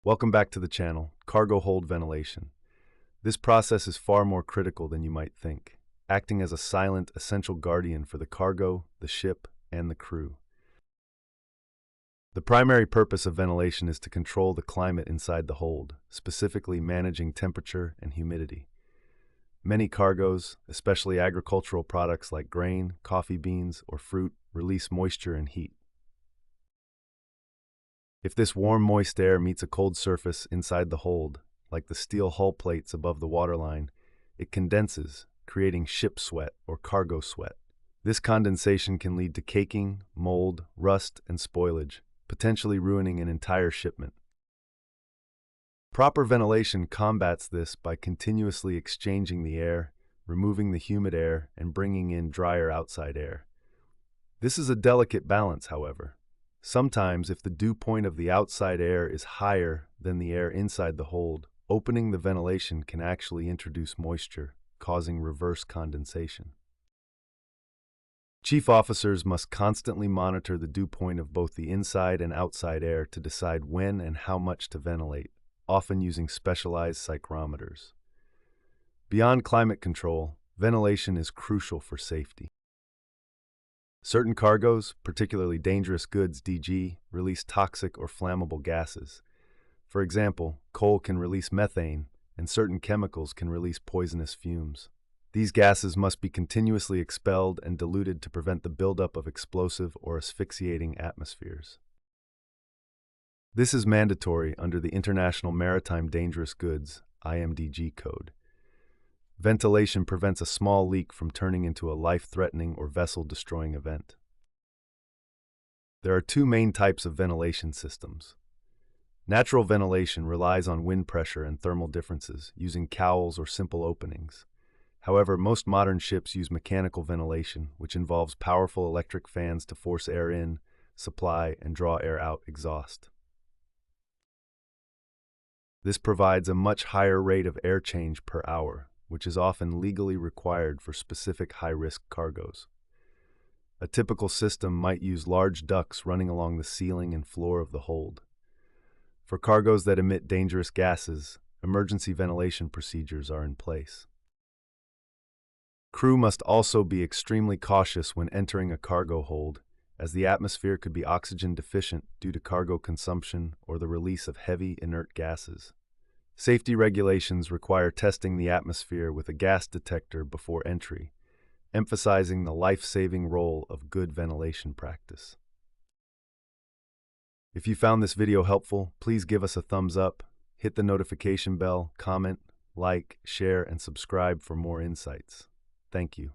Welcome back to the channel, Cargo Hold Ventilation. This process is far more critical than you might think, acting as a silent, essential guardian for the cargo, the ship, and the crew. The primary purpose of ventilation is to control the climate inside the hold, specifically managing temperature and humidity. Many cargoes, especially agricultural products like grain, coffee beans, or fruit, release moisture and heat. If this warm, moist air meets a cold surface inside the hold, like the steel hull plates above the waterline, it condenses, creating ship sweat or cargo sweat. This condensation can lead to caking, mold, rust, and spoilage, potentially ruining an entire shipment. Proper ventilation combats this by continuously exchanging the air, removing the humid air, and bringing in drier outside air. This is a delicate balance, however. Sometimes, if the dew point of the outside air is higher than the air inside the hold, opening the ventilation can actually introduce moisture, causing reverse condensation. Chief officers must constantly monitor the dew point of both the inside and outside air to decide when and how much to ventilate, often using specialized psychrometers. Beyond climate control, ventilation is crucial for safety. Certain cargoes, particularly dangerous goods (DG), release toxic or flammable gases. For example, coal can release methane, and certain chemicals can release poisonous fumes. These gases must be continuously expelled and diluted to prevent the buildup of explosive or asphyxiating atmospheres. This is mandatory under the International Maritime Dangerous Goods (IMDG) code. Ventilation prevents a small leak from turning into a life-threatening or vessel-destroying event. There are two main types of ventilation systems. Natural ventilation relies on wind pressure and thermal differences, using cowls or simple openings. However, most modern ships use mechanical ventilation, which involves powerful electric fans to force air in, supply, and draw air out exhaust. This provides a much higher rate of air change per hour, which is often legally required for specific high-risk cargoes. A typical system might use large ducts running along the ceiling and floor of the hold. For cargoes that emit dangerous gases, emergency ventilation procedures are in place. Crew must also be extremely cautious when entering a cargo hold, as the atmosphere could be oxygen deficient due to cargo consumption or the release of heavy, inert gases. Safety regulations require testing the atmosphere with a gas detector before entry, emphasizing the life-saving role of good ventilation practice. If you found this video helpful, please give us a thumbs up, hit the notification bell, comment, like, share, and subscribe for more insights. Thank you.